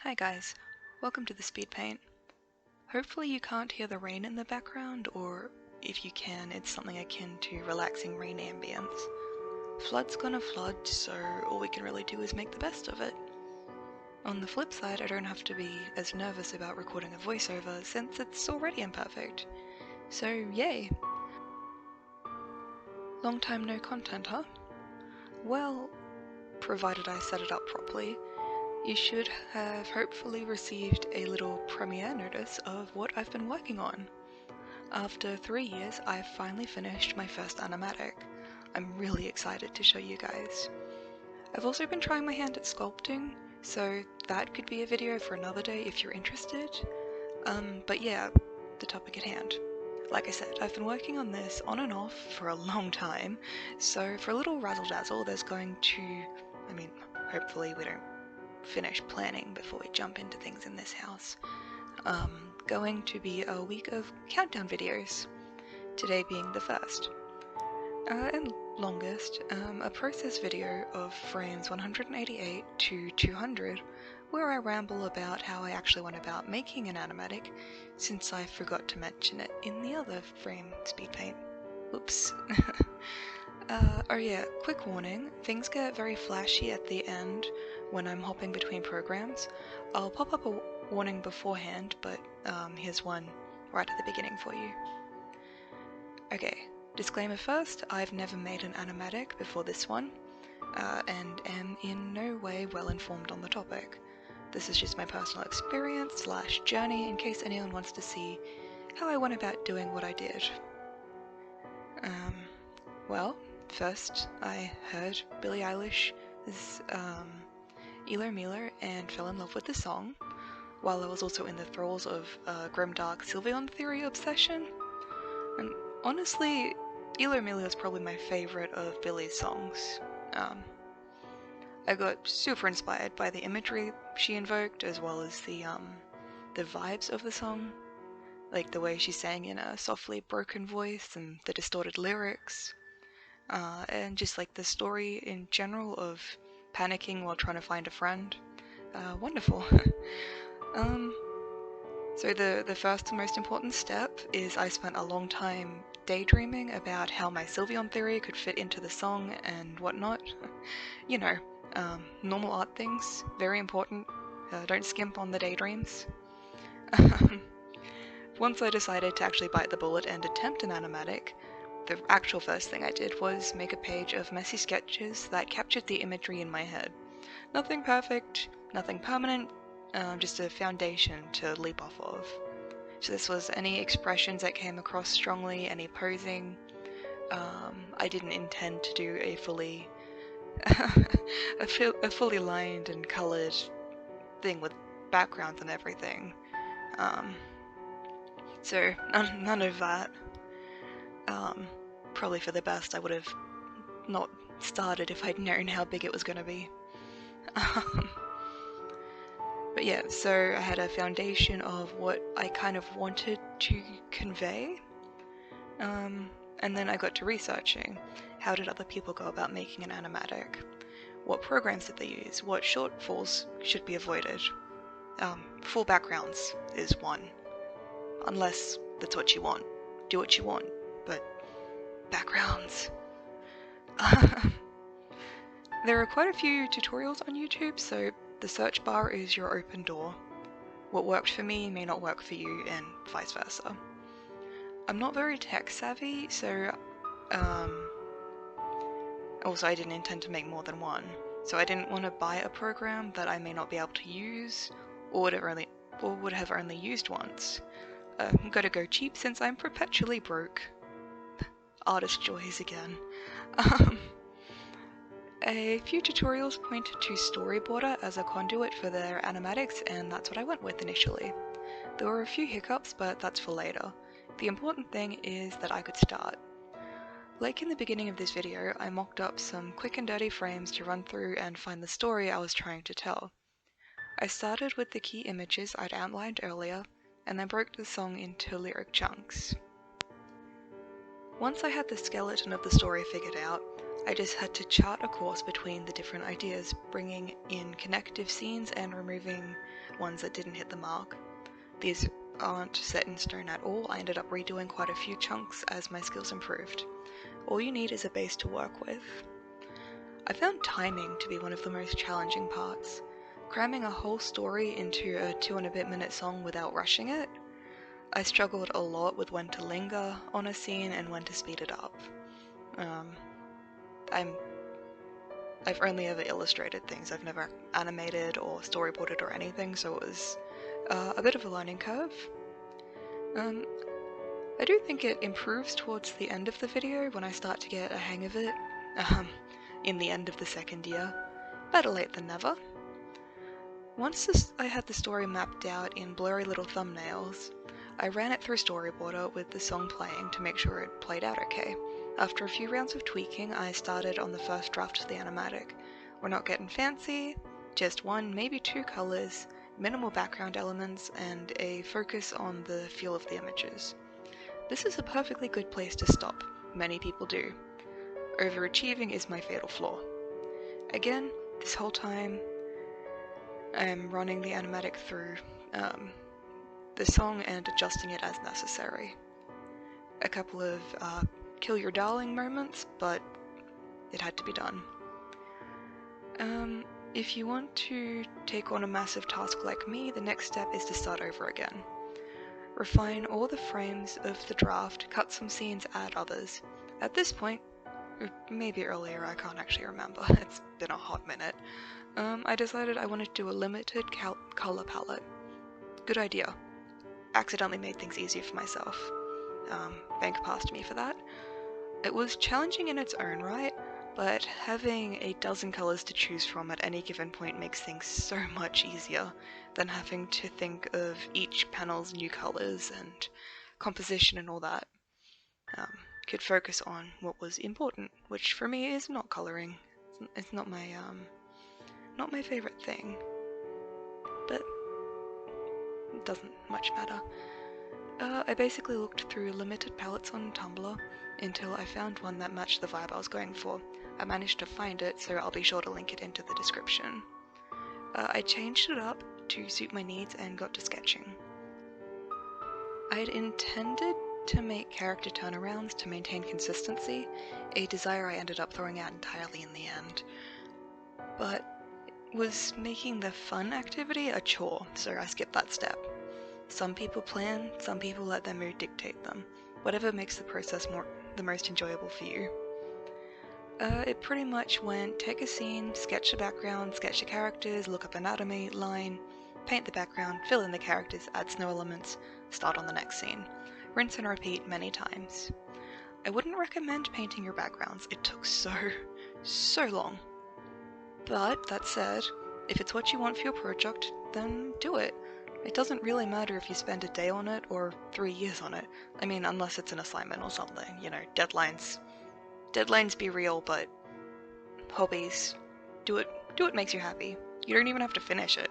Hi guys, welcome to the Speedpaint. Hopefully you can't hear the rain in the background, or if you can, it's something akin to relaxing rain ambience. Flood's gonna flood, so all we can really do is make the best of it. On the flip side, I don't have to be as nervous about recording a voiceover since it's already imperfect. So yay! Long time no content, huh? Well, provided I set it up properly, you should have hopefully received a little premiere notice of what I've been working on. After 3 years, I've finally finished my first animatic. I'm really excited to show you guys. I've also been trying my hand at sculpting, so that could be a video for another day if you're interested. But yeah, the topic at hand. Like I said, I've been working on this on and off for a long time, so for a little razzle-dazzle there's going to, hopefully we don't finish planning before we jump into things in this house. Going to be a week of countdown videos, today being the first. And longest, a process video of frames 188 to 200, where I ramble about how I actually went about making an animatic, since I forgot to mention it in the other frame Speedpaint. Oops. Oh yeah, quick warning, things get very flashy at the end when I'm hopping between programs. I'll pop up a warning beforehand, but here's one right at the beginning for you. Okay, disclaimer first, I've never made an animatic before this one, and am in no way well informed on the topic. This is just my personal experience / journey in case anyone wants to see how I went about doing what I did. Well, first I heard Billie Eilish's Eiylo and fell in love with the song, while I was also in the thralls of grimdark Sylveon theory obsession. And honestly, Eiylo is probably my favourite of Billie's songs. I got super inspired by the imagery she invoked, as well as the vibes of the song, like the way she sang in a softly broken voice and the distorted lyrics. And just like the story in general of panicking while trying to find a friend. Wonderful. So the first and most important step is I spent a long time daydreaming about how my Sylveon theory could fit into the song and whatnot. You know, normal art things, very important. Don't skimp on the daydreams. Once I decided to actually bite the bullet and attempt an animatic, the actual first thing I did was make a page of messy sketches that captured the imagery in my head. Nothing perfect, nothing permanent, just a foundation to leap off of. So this was any expressions that came across strongly, any posing. I didn't intend to do a fully a fully lined and coloured thing with backgrounds and everything. So none of that. Probably for the best. I would have not started if I'd known how big it was going to be. But yeah, so I had a foundation of what I kind of wanted to convey, and then I got to researching. How did other people go about making an animatic? What programs did they use? What shortfalls should be avoided? Full backgrounds is one. Unless that's what you want. Do what you want, but backgrounds. There are quite a few tutorials on YouTube, so the search bar is your open door. What worked for me may not work for you, and vice versa. I'm not very tech savvy, so also I didn't intend to make more than one, so I didn't want to buy a program that I may not be able to use, or would have only used once. Gotta go cheap since I'm perpetually broke. Artist joys again. A few tutorials pointed to Storyboarder as a conduit for their animatics, and that's what I went with initially. There were a few hiccups, but that's for later. The important thing is that I could start. Like in the beginning of this video, I mocked up some quick and dirty frames to run through and find the story I was trying to tell. I started with the key images I'd outlined earlier, and then broke the song into lyric chunks. Once I had the skeleton of the story figured out, I just had to chart a course between the different ideas, bringing in connective scenes and removing ones that didn't hit the mark. These aren't set in stone at all. I ended up redoing quite a few chunks as my skills improved. All you need is a base to work with. I found timing to be one of the most challenging parts. Cramming a whole story into a 2 and a bit minute song without rushing it. I struggled a lot with when to linger on a scene and when to speed it up. I've only ever illustrated things. I've never animated or storyboarded or anything, so it was a bit of a learning curve. I do think it improves towards the end of the video when I start to get a hang of it, in the end of the second year. Better late than never. Once I had the story mapped out in blurry little thumbnails, I ran it through Storyboarder with the song playing to make sure it played out okay. After a few rounds of tweaking, I started on the first draft of the animatic. We're not getting fancy, just 1, maybe 2 colors, minimal background elements, and a focus on the feel of the images. This is a perfectly good place to stop. Many people do. Overachieving is my fatal flaw. Again, this whole time, I'm running the animatic through the song and adjusting it as necessary. A couple of kill your darling moments, but it had to be done. If you want to take on a massive task like me, the next step is to start over again. Refine all the frames of the draft, cut some scenes, add others. At this point, maybe earlier, I can't actually remember, it's been a hot minute, I decided I wanted to do a limited color palette. Good idea. Accidentally made things easier for myself. Thank past me for that. It was challenging in its own right, but having a dozen colors to choose from at any given point makes things so much easier than having to think of each panel's new colors and composition and all that. Could focus on what was important, which for me is not coloring. It's not my favorite thing, but it doesn't much matter. I basically looked through limited palettes on Tumblr until I found one that matched the vibe I was going for. I managed to find it, so I'll be sure to link it into the description. I changed it up to suit my needs and got to sketching. I'd intended to make character turnarounds to maintain consistency, a desire I ended up throwing out entirely in the end, but was making the fun activity a chore, so I skipped that step. Some people plan, some people let their mood dictate them. Whatever makes the process the most enjoyable for you. It pretty much went take a scene, sketch the background, sketch the characters, look up anatomy, line, paint the background, fill in the characters, add snow elements, start on the next scene. Rinse and repeat many times. I wouldn't recommend painting your backgrounds. It took so long. But that said, if it's what you want for your project, then do it. It doesn't really matter if you spend a day on it or 3 years on it. I mean, unless it's an assignment or something, you know, deadlines. Deadlines be real, but hobbies, do what makes you happy. You don't even have to finish it.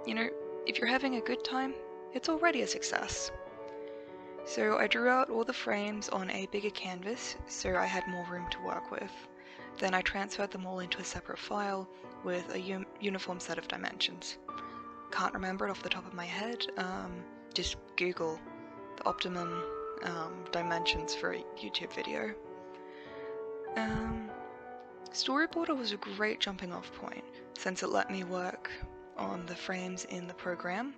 You know, if you're having a good time, it's already a success. So I drew out all the frames on a bigger canvas, so I had more room to work with. Then I transferred them all into a separate file with a uniform set of dimensions. Can't remember it off the top of my head, just Google the optimum dimensions for a YouTube video. Storyboarder was a great jumping off point, since it let me work on the frames in the program.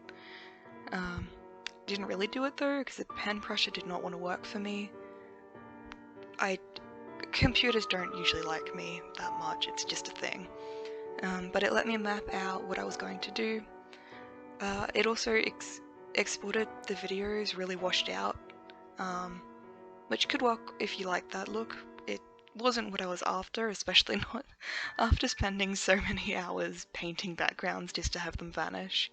Didn't really do it though, because the pen pressure did not want to work for me. Computers don't usually like me that much, it's just a thing. But it let me map out what I was going to do. It also exported the videos really washed out, which could work if you like that look. It wasn't what I was after, especially not after spending so many hours painting backgrounds just to have them vanish.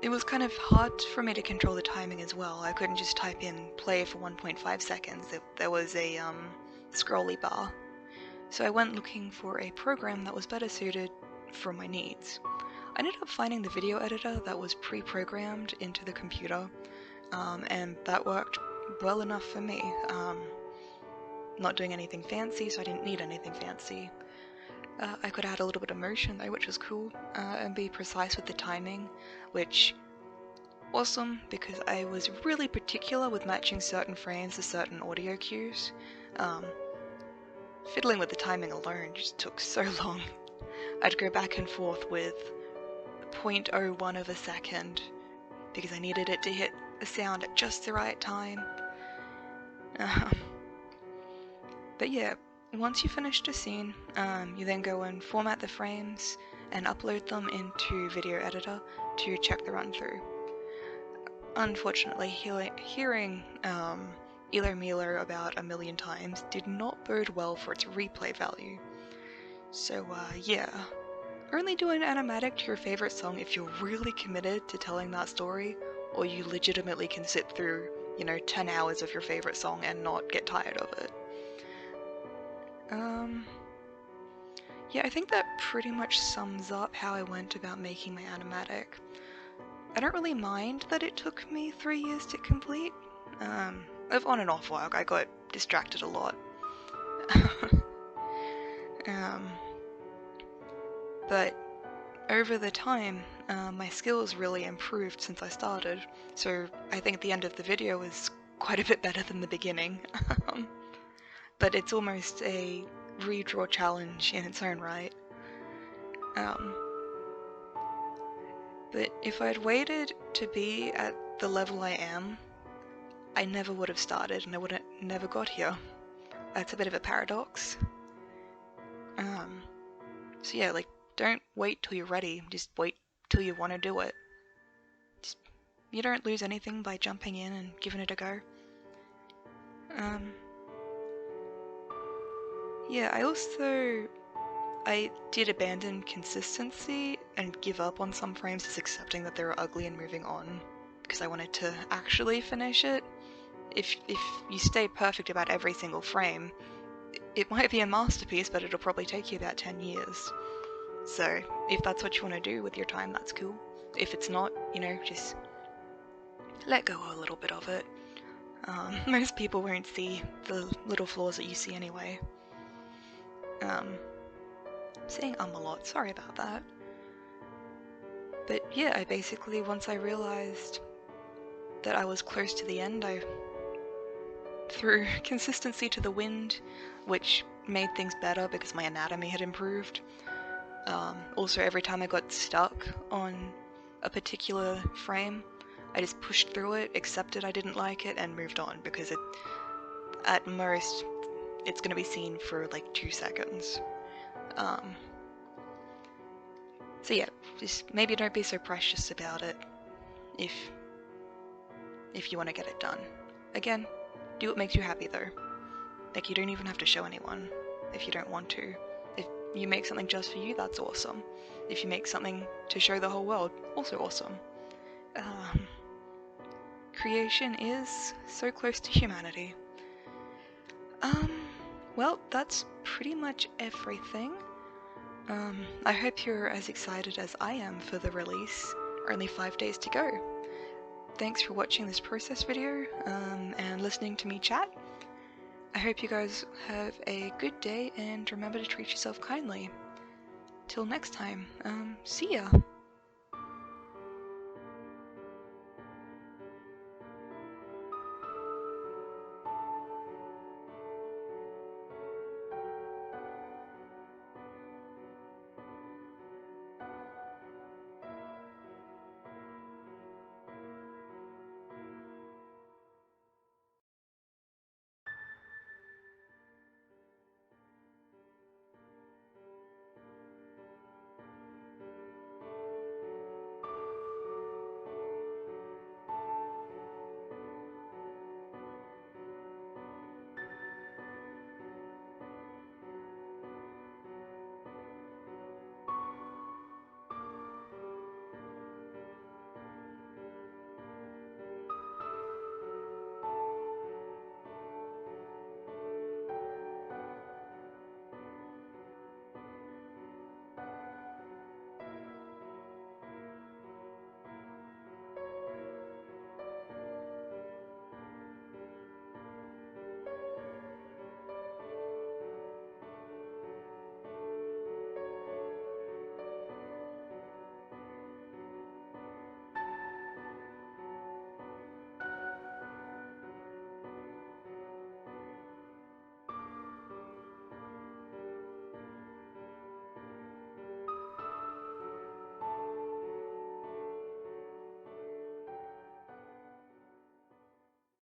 It was kind of hard for me to control the timing as well. I couldn't just type in play for 1.5 seconds. There was a scrolly bar. So I went looking for a program that was better suited for my needs. I ended up finding the video editor that was pre-programmed into the computer. and that worked well enough for me. Not doing anything fancy, so I didn't need anything fancy. I could add a little bit of motion though, which was cool, and be precise with the timing, which awesome, because I was really particular with matching certain frames to certain audio cues. Fiddling with the timing alone just took so long. I'd go back and forth with 0.01 of a second because I needed it to hit the sound at just the right time. But yeah, once you finished a scene, you then go and format the frames and upload them into Video Editor to check the run through. Unfortunately, hearing Eiylo about a million times did not bode well for its replay value. So yeah, only do an animatic to your favorite song if you're really committed to telling that story, or you legitimately can sit through, 10 hours of your favorite song and not get tired of it. Yeah, I think that pretty much sums up how I went about making my animatic. I don't really mind that it took me 3 years to complete. Of on and off work, I got distracted a lot. But over the time, my skills really improved since I started, so I think the end of the video is quite a bit better than the beginning. But it's almost a redraw challenge in its own right. But if I'd waited to be at the level I am, I never would have started and I would have never got here. That's a bit of a paradox. So yeah, don't wait till you're ready, just wait till you want to do it. You don't lose anything by jumping in and giving it a go. Yeah, I did abandon consistency and give up on some frames, just accepting that they were ugly and moving on, because I wanted to actually finish it. If you stay perfect about every single frame, it might be a masterpiece, but it'll probably take you about 10 years. So if that's what you want to do with your time, that's cool. If it's not, just let go a little bit of it. Most people won't see the little flaws that you see anyway. I'm saying a lot, sorry about that. But yeah, I basically, once I realized that I was close to the end, I threw consistency to the wind, which made things better because my anatomy had improved. Also, every time I got stuck on a particular frame, I just pushed through it, accepted I didn't like it, and moved on, because at most, it's going to be seen for like 2 seconds. So yeah, just maybe don't be so precious about it if you want to get it done. Again, do what makes you happy though. Like, you don't even have to show anyone if you don't want to. If you make something just for you, that's awesome. If you make something to show the whole world, also awesome. Creation is so close to humanity. Well, that's pretty much everything. I hope you're as excited as I am for the release. Only 5 days to go. Thanks for watching this process video, and listening to me chat. I hope you guys have a good day, and remember to treat yourself kindly. Till next time, see ya!